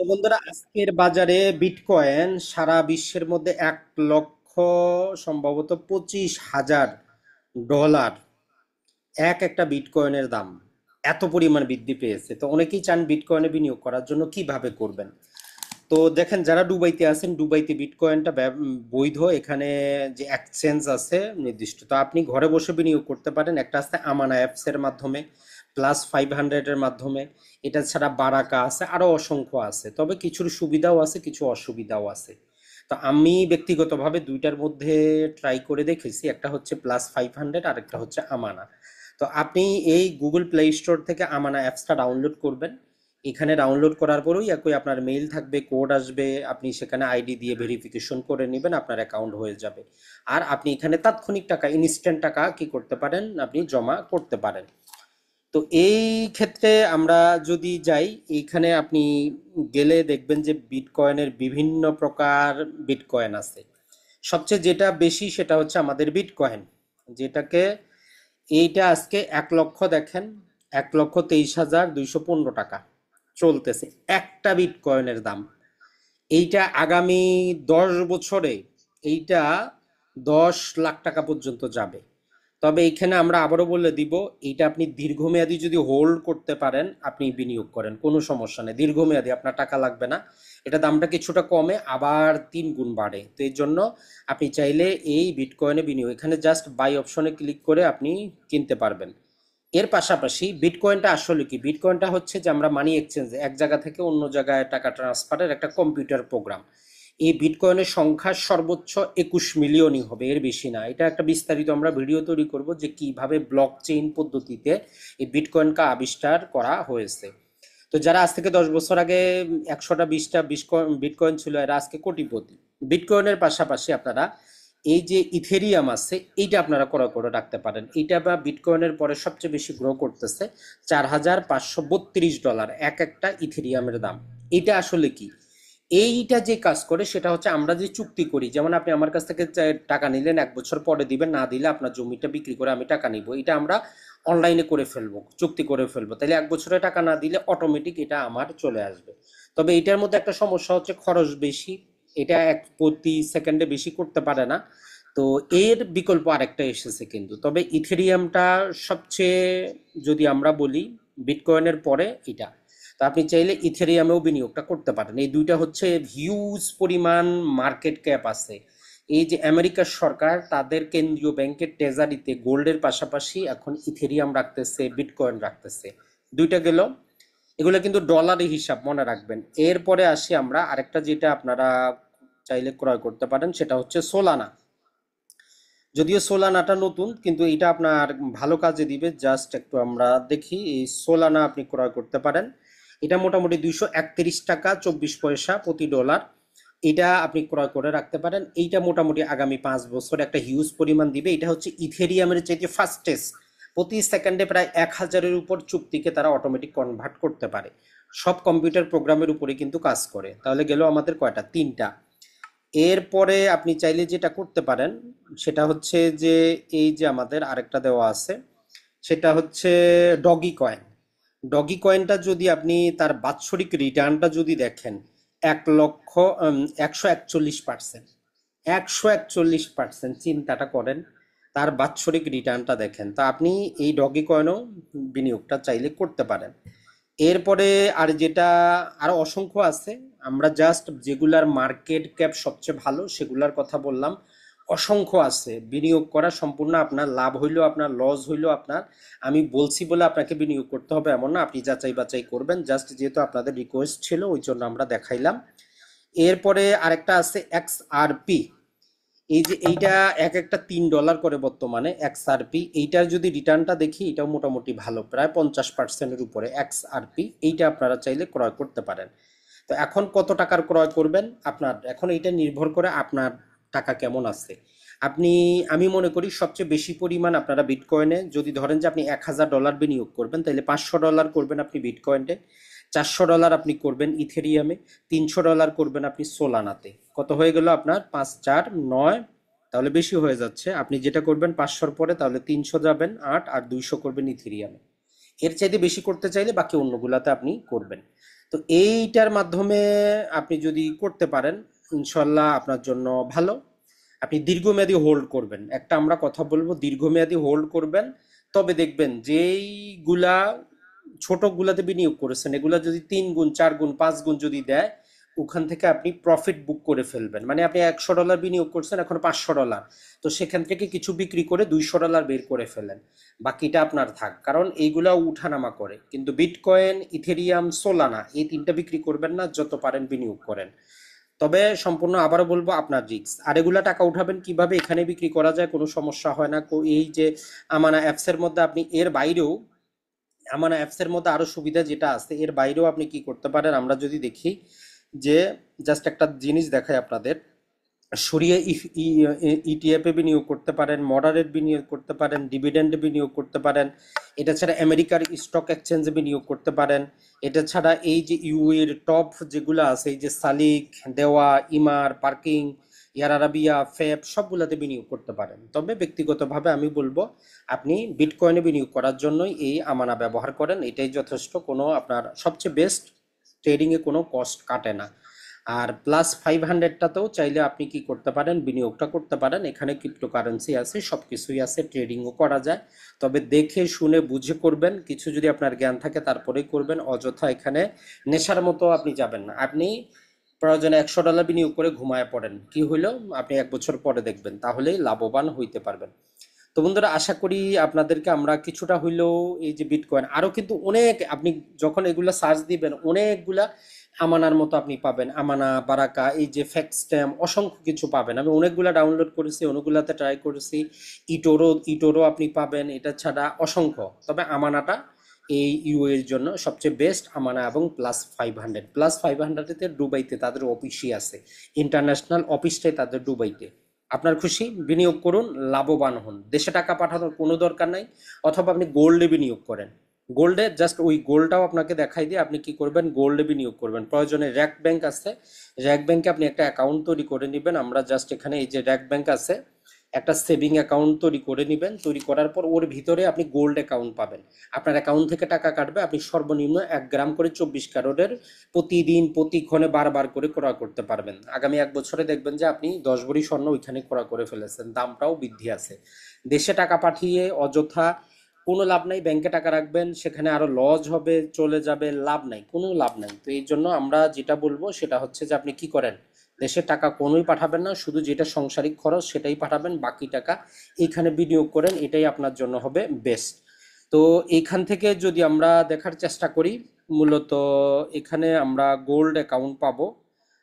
তো বন্ধুরা, আজকের বাজারে বিটকয়েন সারা বিশ্বের মধ্যে 1 লক্ষ, সম্ভবত 25,000 ডলার একটা বিটকয়েনের দাম এত পরিমাণ বৃদ্ধি পেয়েছে। তো অনেকেই চান বিটকয়েনে বিনিয়োগ করার জন্য, কিভাবে করবেন? তো দেখেন, যারা দুবাইতে আছেন, দুবাইতে বিটকয়েনটা বৈধ। এখানে যে এক্সচেঞ্জ আছে নির্দিষ্ট, তো আপনি ঘরে বসে বিনিয়োগ করতে পারেন। একটা আছে আমানা অ্যাপস এর মাধ্যমে, +500 এর মাধ্যমে। এটা ছাড়া বারাকা আছে, আরো অসংখ্য আছে। তবে কিছুর সুবিধাও আছে, কিছু অসুবিধাও আছে। তো আমি ব্যক্তিগতভাবে দুইটার মধ্যে ট্রাই করে দেখেছি। একটা হচ্ছে +500, আর একটা হচ্ছে আমানা। তো আপনি এই গুগল প্লে স্টোর থেকে আমানা অ্যাপসটা ডাউনলোড করবেন। এখানে ডাউনলোড করার পরেই একই আপনার মেইল থাকবে, কোড আসবে, আপনি সেখানে আইডি দিয়ে ভেরিফিকেশন করে নেবেন, আপনার অ্যাকাউন্ট হয়ে যাবে। আর আপনি এখানে তাৎক্ষণিক টাকা, ইনস্ট্যান্ট টাকা কি করতে পারেন, আপনি জমা করতে পারেন। তো এই ক্ষেত্রে আমরা যদি যাই, এইখানে আপনি গেলে দেখবেন যে বিটকয়েনের বিভিন্ন প্রকার বিটকয়েন আছে। সবচেয়ে যেটা বেশি সেটা হচ্ছে আমাদের বিটকয়েন, যেটাকে এইটা আজকে 1 লক্ষ, দেখেন, 1,23,215 টাকা চলতেছে একটা বিটকয়েনের দাম। এইটা আগামী 10 বছরে এইটা 10 লাখ টাকা পর্যন্ত যাবে। তবে এইখানে আমরা আবারও বলে দিব, এইটা আপনি দীর্ঘমেয়াদী যদি হোল্ড করতে পারেন, আপনি বিনিয়োগ করেন, কোনো সমস্যা নেই। দীর্ঘমেয়াদী আপনার টাকা লাগবে না। এটা দামটা কিছুটা কমে, আবার 3 গুণ বাড়ে। তো এই জন্য আপনি চাইলে এই বিটকয়েনে বিনিয়োগ, এখানে জাস্ট বাই অপশনে ক্লিক করে আপনি কিনতে পারবেন। এর পাশাপাশি বিটকয়েনটা আসলে কি? বিটকয়েনটা হচ্ছে যে আমরা মানি এক্সচেঞ্জ, এক জায়গা থেকে অন্য জায়গায় টাকা ট্রান্সফারের একটা কম্পিউটার প্রোগ্রাম। এই বিটকয়েনের সংখ্যা সর্বোচ্চ 21 মিলিয়নই হবে, এর বেশি না। এটা একটা বিস্তারিত আমরা ভিডিও তৈরি করব, যে কিভাবে ব্লক চেইন পদ্ধতিতে এই বিটকয়েনকে আবিষ্কার করা হয়েছে। তো যারা আজ থেকে 10 বছর আগে 100টা 20টা বিটকয়েন ছিল, এরা আজকে কোটিপতি। বিটকয়েনের পাশাপাশি আপনারা এই যে ইথেরিয়াম আছে, এইটা আপনারা ক্রয় করে রাখতে পারেন। এইটা বা বিটকয়েনের পরে সবচেয়ে বেশি গ্রো করতেছে। $4,532 একটা ইথেরিয়ামের দাম। এটা আসলে কি? এইটা যে কাজ করে সেটা হচ্ছে, আমরা যে চুক্তি করি, যেমন আপনি আমার কাছ থেকে টাকা নিলেন, 1 বছর পরে দিবেন, না দিলে আপনার জমিটা বিক্রি করে আমি টাকা নিব। এটা আমরা অনলাইনে করে ফেলবো, চুক্তি করে ফেলবো। তাহলে 1 বছরে টাকা না দিলে অটোমেটিক এটা আমার চলে আসবে। তবে এটার মধ্যে একটা সমস্যা হচ্ছে, খরচ বেশি। এটা প্রতি সেকেন্ডে বেশি করতে পারে না। তো এর বিকল্প আরেকটা এসেছে কিন্তু। তবে ইথেরিয়ামটা সবচেয়ে, যদি আমরা বলি, বিটকয়েনের পরে এটা। তো আপনি চাইলে ইথেরিয়ামেও বিনিয়োগটা করতে পারেন। এই দুইটা হচ্ছে হিউজ পরিমাণ মার্কেট ক্যাপ আছে। এই যে আমেরিকার সরকার তাদের কেন্দ্রীয় ব্যাংকের ট্রেজারিতে গোল্ডের পাশাপাশি এখন ইথেরিয়াম রাখতেছে, বিটকয়েন রাখতেছে। দুইটা গেল। এগুলো কিন্তু ডলারে হিসাব, মনে রাখবেন। এরপরে আসি আমরা আরেকটা, যেটা আপনারা চাইলে ক্রয় করতে পারেন, সেটা হচ্ছে সোলানা। যদিও সোলানাটা নতুন, কিন্তু এটা আপনার ভালো কাজে দিবে। জাস্ট একটু আমরা দেখি, এই সোলানা আপনি ক্রয় করতে পারেন। এটা মোটামুটি 231 টাকা 24 পয়সা প্রতি ডলার। এটা আপনি ক্রয় করে রাখতে পারেন। এইটা মোটামুটি আগামী 5 বছর একটা হিউজ পরিমাণ দিবে। এটা হচ্ছে ইথেরিয়ামের চাইতে ফাস্টেস্ট। প্রতি সেকেন্ডে প্রায় 1,000-এর উপর চুক্তিকে তারা অটোমেটিক কনভার্ট করতে পারে। সব কম্পিউটার প্রোগ্রামের উপরে কিন্তু কাজ করে। তাহলে গেল আমাদের কয়টা? 3টা। এরপরে আপনি চাইলে যেটা করতে পারেন সেটা হচ্ছে যে, এই যে আমাদের আরেকটা দেওয়া আছে, সেটা হচ্ছে ডগি কয়েন। ডগি কয়েনটা যদি আপনি তার বাৎসরিক রিটার্নটা যদি দেখেন, 1 লক্ষ, 141%, 141%, চিন্তাটা করেন। তার বাৎসরিক রিটার্নটা দেখেন। তা আপনি এই ডগি কয়েনও বিনিয়োগটা চাইলে করতে পারেন। এরপরে আর যেটা, আরো অসংখ্য আছে। আমরা জাস্ট যেগুলার মার্কেট ক্যাপ সবচেয়ে ভালো সেগুলার কথা বললাম। অসংখ্য আছে, বিনিয়োগ করা সম্পূর্ণ আপনার। লাভ হইলেও আপনার, লস হইলেও আপনার। আমি বলছি বলে আপনাকে বিনিয়োগ করতে হবে এমন না, আপনি যাচাই বাছাই করবেন। জাস্ট যেহেতু আপনাদের রিকোয়েস্ট ছিল, ওই জন্য আমরা দেখাইলাম। এরপরে আরেকটা আছে XRP। এই যে এইটা একটা $3 করে বর্তমানে XRP। এইটার যদি রিটার্নটা দেখি, এটাও মোটামুটি ভালো, প্রায় 50%-এর উপরে XRP। এইটা আপনারা চাইলে ক্রয় করতে পারেন। তো এখন কত টাকার ক্রয় করবেন আপনার, এখন এইটা নির্ভর করে আপনার টাকা কেমন আছে। আপনি, আমি মনে করি সবচেয়ে বেশি পরিমাণ আপনারা বিটকয়েনে, যদি ধরেন যে আপনি $1,000 বিনিয়োগ করবেন, তাহলে $500 করবেন আপনি বিটকয়েনে, $400 আপনি করবেন ইথেরিয়ামে, $300 করবেন আপনি সোলানাতে। কত হয়ে গেল আপনার? 5, 4, 9। তাহলে বেশি হয়ে যাচ্ছে। আপনি যেটা করবেন 500-র পরে, তাহলে 300 যাবেন 8, আর 200 করবেন ইথেরিয়ামে। এর চাইতে বেশি করতে চাইলে বাকি অন্যগুলাতে আপনি করবেন। তো এইটার মাধ্যমে আপনি যদি করতে পারেন ইনশাল্লাহ আপনার জন্য ভালো। আপনি দীর্ঘমেয়াদী হোল্ড করবেন, একটা আমরা কথা বলবো, দীর্ঘমেয়াদী হোল্ড করবেন। তবে দেখবেন যেইগুলা ছোট গুলাতে বিনিয়োগ করেছেন এগুলা যদি 3 গুণ 4 গুণ 5 গুণ যদি দেয়, ওখান থেকে আপনি প্রফিট বুক করে ফেলবেন। মানে আপনি $100 বিনিয়োগ করছেন, এখন $500, তো সেখান থেকে কিছু বিক্রি করে $200 বের করে ফেলেন, বাকিটা আপনার থাক। কারণ এইগুলা উঠানামা করে, কিন্তু বিটকয়েন, ইথেরিয়াম, সোলানা এই তিনটা বিক্রি করবেন না, যত পারেন বিনিয়োগ করেন। তবে সম্পূর্ণ আবারও বলবো আপনার রিস্ক। আর এগুলা টাকা উঠাবেন কিভাবে, এখানে বিক্রি করা যায়, কোনো সমস্যা হয় না। এই যে আমানা অ্যাপসের মধ্যে আপনি এর বাইরেও, আমানা অ্যাপসের মধ্যে আরো সুবিধা যেটা আছে এর বাইরেও আপনি কি করতে পারেন, আমরা যদি দেখি যে জাস্ট একটা জিনিস দেখাই আপনাদের। সরিয়ে ইটিএফে বিনিয়োগ করতে পারেন, মডারেট বিনিয়োগ করতে পারেন, ডিভিডেন্ডে বিনিয়োগ করতে পারেন। এটা ছাড়া আমেরিকার স্টক এক্সচেঞ্জে বিনিয়োগ করতে পারেন। এটা ছাড়া এই যে ইউএর টপ যেগুলো আছে, এই যে সালিক, দেওয়া, ইমার, পার্কিং, এয়ার আরাবিয়া, ফেব, সবগুলোতে বিনিয়োগ করতে পারেন। তবে ব্যক্তিগতভাবে আমি বলবো আপনি বিটকয়েনে বিনিয়োগ করার জন্যই এই আমানা ব্যবহার করেন, এটাই যথেষ্ট। কোনো আপনার সবচেয়ে বেস্ট, ট্রেডিংয়ে কোনো কস্ট কাটে না। আর +500টাতেও চাইলে আপনি কি করতে পারেন, বিনিয়োগটা করতে পারেন। এখানে ক্রিপ্টোকারেন্সি আছে, সব কিছুই আছে, ট্রেডিংও করা যায়। তবে দেখে শুনে বুঝে করবেন, কিছু যদি আপনার জ্ঞান থাকে তারপরেই করবেন। অযথা এখানে নেশার মতো আপনি যাবেন না। আপনি প্রয়োজনে $100 বিনিয়োগ করে ঘুমায় পড়েন, কি হইলো আপনি 1 বছর পরে দেখবেন, তাহলেই লাভবান হইতে পারবেন। তো বন্ধুরা, আশা করি আপনাদেরকে আমরা কিছুটা হইলেও এই যে বিটকয়েন, আরো কিন্তু অনেক, আপনি যখন এগুলা সার্চ দিবেন অনেকগুলা আমানার মতো আপনি পাবেন। আমানা, বারাকা, এই যে ফ্যাক্সট্যাম, অসংখ্য কিছু পাবেন। আমি অনেকগুলা ডাউনলোড করেছি, অনেকগুলাতে ট্রাই করেছি। ইটোরো আপনি পাবেন, এটা ছাড়া অসংখ্য। তবে আমানাটা এই ইউ এর জন্য সবচেয়ে বেস্ট, আমানা এবং +500 দুবাইতে তাদের অফিসই আছে, ইন্টারন্যাশনাল অফিসটাই তাদের দুবাইতে। আপনার খুশি, বিনিয়োগ করুন, লাভবান হন। দেশে টাকা পাঠানোর কোনো দরকার নাই। অথবা আপনি গোল্ডে বিনিয়োগ করেন, গোল্ডে জাস্ট ওই গোল্ডটাও আপনাকে দেখাই দিয়ে আপনি কি করবেন, গোল্ডে বিনিয়োগ করবেন। প্রয়োজনে র্যাক ব্যাংক আছে, র্যাক ব্যাংকে আপনি একটা অ্যাকাউন্ট তৈরি করে নেবেন। আমরা জাস্ট এখানে এই যে র্যাক ব্যাংক আছে, একটা সেভিং অ্যাকাউন্ট তৈরি করে নেবেন। তৈরি করার পর ওর ভিতরে আপনি গোল্ড অ্যাকাউন্ট পাবেন। আপনার অ্যাকাউন্ট থেকে টাকা কাটবে, আপনি সর্বনিম্ন 1 গ্রাম করে 24 ক্যারেটের প্রতিদিন প্রতিক্ষণে বারবার করে ক্রয় করতে পারবেন। আগামী 1 বছরে দেখবেন যে আপনি 10 ভরি স্বর্ণ ওইখানে ক্রয় করে ফেলেছেন, দামটাও বৃদ্ধি আছে। দেশে টাকা পাঠিয়ে অযথা কোনো লাভ নাই। ব্যাংকে টাকা রাখবেন, সেখানে আরো লজ হবে, চলে যাবে, লাভ নাই, কোনো লাভ নাই। তো এই জন্য আমরা যেটা বলবো সেটা হচ্ছে যে আপনি কি করেন, দেশে টাকা কোনোই পাঠাবেন না, শুধু যেটা সংসারিক খরচ সেটাই পাঠাবেন, বাকি টাকা এইখানে বিনিয়োগ করেন, এটাই আপনার জন্য হবে বেস্ট। তো এইখান থেকে যদি আমরা দেখার চেষ্টা করি, মূলত এখানে আমরা গোল্ড অ্যাকাউন্ট পাবো।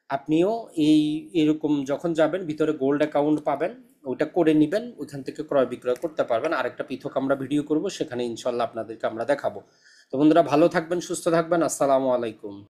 আপনিও এই এরকম যখন যাবেন ভিতরে গোল্ড অ্যাকাউন্ট পাবেন, ওইটা করে নেবেন, ওইখান থেকে ক্রয় বিক্রয় করতে পারবেন। আরেকটা পৃথক আমরা ভিডিও করব, সেখানে ইনশাল্লাহ আপনাদেরকে আমরা দেখাবো। তো বন্ধুরা, ভালো থাকবেন, সুস্থ থাকবেন, আসসালামু আলাইকুম।